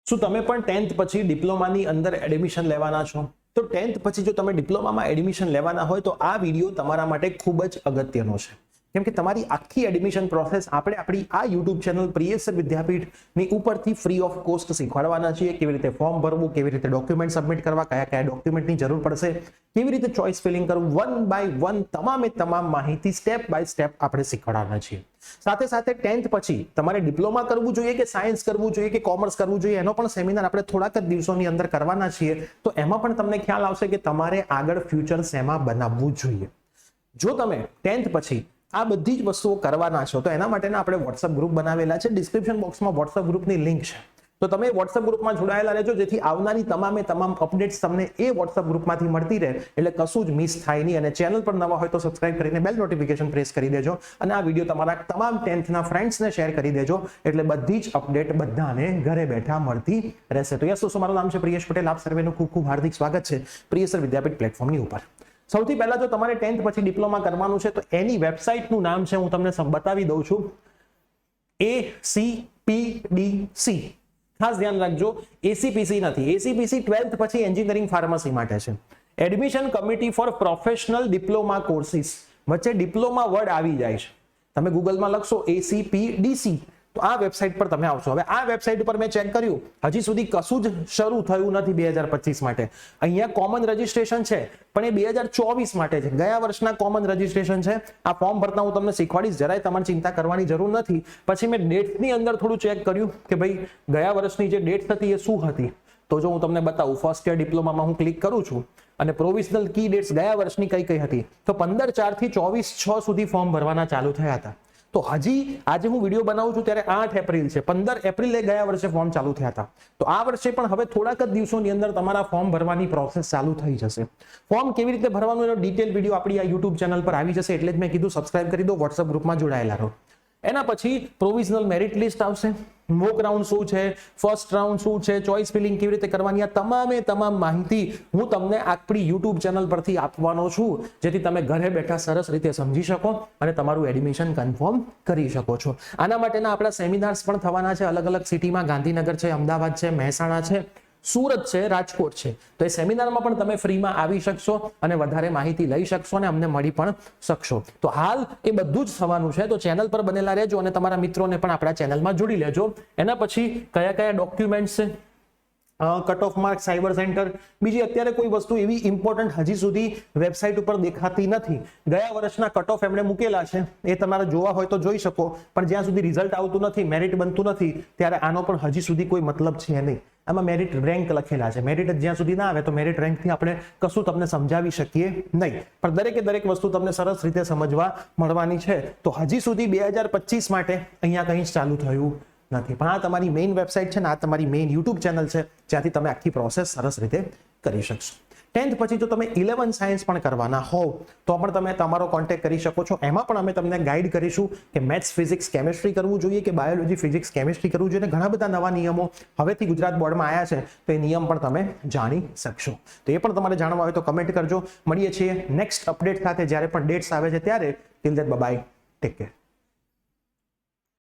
શું તમે પણ 10th પછી ડિપ્લોમાની અંદર એડમિશન લેવાના છો? તો 10th પછી જો તમે ડિપ્લોમામાં એડમિશન લેવાના હોય તો આ વિડીયો તમારા માટે ખૂબ જ અગત્યનો છે. કેમ કે તમારી આખી એડમિશન પ્રોસેસ આપણે આપણી આ યુટ્યુબ ચેનલ પ્રિયસર વિદ્યાપીઠની ઉપરથી ફ્રી ઓફ કોસ્ટ શીખવાડવાના છીએ. કેવી રીતે ફોર્મ ભરવું, કેવી રીતે ડોક્યુમેન્ટ સબમિટ કરવા, કયા કયા ડોક્યુમેન્ટની જરૂર પડશે, કેવી રીતે ચોઇસ ફિલિંગ કરવું, વન બાય વન તમામ માહિતી સ્ટેપ બાય સ્ટેપ આપણે શીખવાડવાના છીએ. સાથે સાથે 10th પછી તમારે ડિપ્લોમા કરવું જોઈએ કે સાયન્સ કરવું જોઈએ કે કોમર્સ કરવું જોઈએ, એનો પણ સેમિનાર આપણે થોડાક જ દિવસોની અંદર કરવાના છીએ. તો એમાં પણ તમને ખ્યાલ આવશે કે તમારે આગળ ફ્યુચર શેમાં બનાવવું જોઈએ. જો તમે 10th પછી આ બધી જ વસ્તુઓ કરવાના છો તો એના માટેના આપણે વોટ્સઅપ ગ્રુપ બનાવેલા છે. ડિસ્ક્રિપ્શન બોક્સમાં વોટ્સઅપ ગ્રુપની લિંક છે, તો તમે વોટ્સઅપ ગ્રુપમાં જોડાયેલા રહેજો, જેથી આવનારી તમામ અપડેટ્સ તમને એ વોટ્સઅપ ગ્રુપમાંથી મળતી રહે, એટલે કશું જ મિસ થાય નહીં. અને ચેનલ પર નવા હોય તો સબસ્ક્રાઇબ કરીને બેલ નોટિફિકેશન પ્રેસ કરી દેજો અને આ વિડીયો તમારા તમામ 10th ના ફ્રેન્ડ્સને શેર કરી દેજો, એટલે બધી જ અપડેટ બધાને ઘરે બેઠા મળતી રહેશે. તો યસ દોસ્તો, મારું નામ છે પ્રિયેશ પટેલ. આપ સર્વેનું ખૂબ ખૂબ હાર્દિક સ્વાગત છે પ્રિયસર વિદ્યાપીઠ પ્લેટફોર્મની ઉપર. સૌથી પહેલા જો તમારે 10th પછી ડિપ્લોમા કરવાનું છે તો એની વેબસાઇટનું નામ છે, હું તમને બતાવી દઉં છું, ACPDC. ખાસ ધ્યાન રાખજો, ACPC નથી. ACPC 12th પછી એન્જિનિયરિંગ ફાર્મસી માટે છે. Admission committee four professional diploma courses. વચ્ચે ડિપ્લોમા વર્ડ આવી જાય છે, તમે ગૂગલમાં લખશો ACPDC તો આ વેબસાઇટ પર તમે આવશો. હવે આ વેબસાઇટ ઉપર મેં ચેક કર્યું, હજી સુધી કશું જ શરૂ થયું નથી 2025 માટે. અહીંયા કોમન રજીસ્ટ્રેશન છે પણ એ 2024 માટે છે. ગયા વર્ષના કોમન રજીસ્ટ્રેશન છે. આ ફોર્મ ભરતા હું તમને શીખવાડીશ, જરાય તમારે ચિંતા કરવાની જરૂર નથી. પછી મેં ડેટ્સની અંદર થોડું ચેક કર્યું કે ભાઈ ગયા વર્ષની જે ડેટ્સ હતી એ શું હતી. તો જો હું તમને બતાવું, ફર્સ્ટ યર ડિપ્લોમામાં હું ક્લિક કરું છું અને પ્રોવિઝનલ કી ડેટ્સ ગયા વર્ષની કઈ કઈ હતી, તો 15/4 થી 24/6 સુધી ફોર્મ ભરવાના ચાલુ થયા હતા. તો હજી આજે હું વિડીયો બનાવું છું ત્યારે 8 એપ્રિલ છે, 15 એપ્રિલે ગયા વર્ષે ફોર્મ ચાલુ થયા હતા. તો આ વર્ષે પણ હવે થોડાક જ દિવસોની અંદર તમારા ફોર્મ ભરવાની પ્રોસેસ ચાલુ થઈ જશે. ફોર્મ કેવી રીતે ભરવાનું એનો ડિટેલ વિડીયો આપણી આ યુટ્યુબ ચેનલ પર આવી જશે, એટલે જ મેં કીધું સબસ્ક્રાઇબ કરી દો, વોટ્સઅપ ગ્રુપમાં જોડાયેલા રહો. એના પછી પ્રોવિઝનલ મેરિટ લિસ્ટ આવશે, મોક રાઉન્ડ શું છે, ફર્સ્ટ રાઉન્ડ શું છે, ચોઇસ ફિલિંગ કેવી રીતે કરવાની, આ તમામ માહિતી હું તમને આપણી યુટ્યુબ ચેનલ પરથી આપવાનો છું, જેથી તમે ઘરે બેઠા સરસ રીતે સમજી શકો અને તમારું એડમિશન કન્ફર્મ કરી શકો છો. આના માટેના આપણા સેમિનાર્સ પણ થવાના છે અલગ અલગ સિટીમાં. ગાંધીનગર છે, અમદાવાદ છે, મહેસાણા છે, સુરત છે, રાજકોટ છે. તો એ સેમિનારમાં પણ તમે ફ્રીમાં આવી શકશો અને વધારે માહિતી લઈ શકશો અને અમને મળી પણ શકશો. તો હાલ એ બધું જ થવાનું છે, તો ચેનલ પર બનેલા રહેજો અને તમારા મિત્રોને પણ આપણા ચેનલમાં જોડી લેજો. એના પછી કયા કયા ડોક્યુમેન્ટ્સ છે, cut off mark, cyber centre, બીજી અત્યારે કોઈ વસ્તુ એવી ઇમ્પોર્ટન્ટ હજી સુધી વેબસાઇટ ઉપર દેખાતી નથી. ગયા વર્ષના કટ ઓફ એમણે મૂકેલા છે, એ તમારે જોવા હોય તો જોઈ શકો, પણ જ્યાં સુધી રિઝલ્ટ આવતું નથી, મેરિટ બનતું નથી, ત્યારે આનો પણ હજી સુધી કોઈ મતલબ છે નહીં. આમાં મેરિટ રેન્ક લખેલા છે, મેરિટ જ્યાં સુધી ના આવે તો મેરિટ રેન્કથી આપણે કશું તમને સમજાવી શકીએ નહીં, પણ દરેકે દરેક વસ્તુ તમને સરસ રીતે સમજવા મળવાની છે. તો હજી સુધી 2025 માટે અહીંયા કંઈ જ ચાલુ થયું નથી, પણ આ તમારી મેઇન વેબસાઇટ છે ને આ તમારી મેઇન યુટ્યુબ ચેનલ છે, જ્યાંથી તમે આખી પ્રોસેસ સરસ રીતે કરી શકશો. 10th પછી જો તમે 11 સાયન્સ પણ કરવાના હોવ તો પણ તમે તમારો કોન્ટેક્ટ કરી શકો છો. એમાં પણ અમે તમને ગાઈડ કરીશું કે મેથ્સ, ફિઝિક્સ, કેમિસ્ટ્રી કરવું જોઈએ કે બાયોલોજી, ફિઝિક્સ, કેમિસ્ટ્રી કરવું જોઈએ. ઘણા બધા નવા નિયમો હવેથી ગુજરાત બોર્ડમાં આવ્યા છે, તો એ નિયમ પણ તમે જાણી શકશો. તો એ પણ તમારે જાણવા હોય તો કમેન્ટ કરજો. મળીએ છીએ નેક્સ્ટ અપડેટ સાથે, જ્યારે પણ ડેટ્સ આવે છે ત્યારે. Till then by, take care.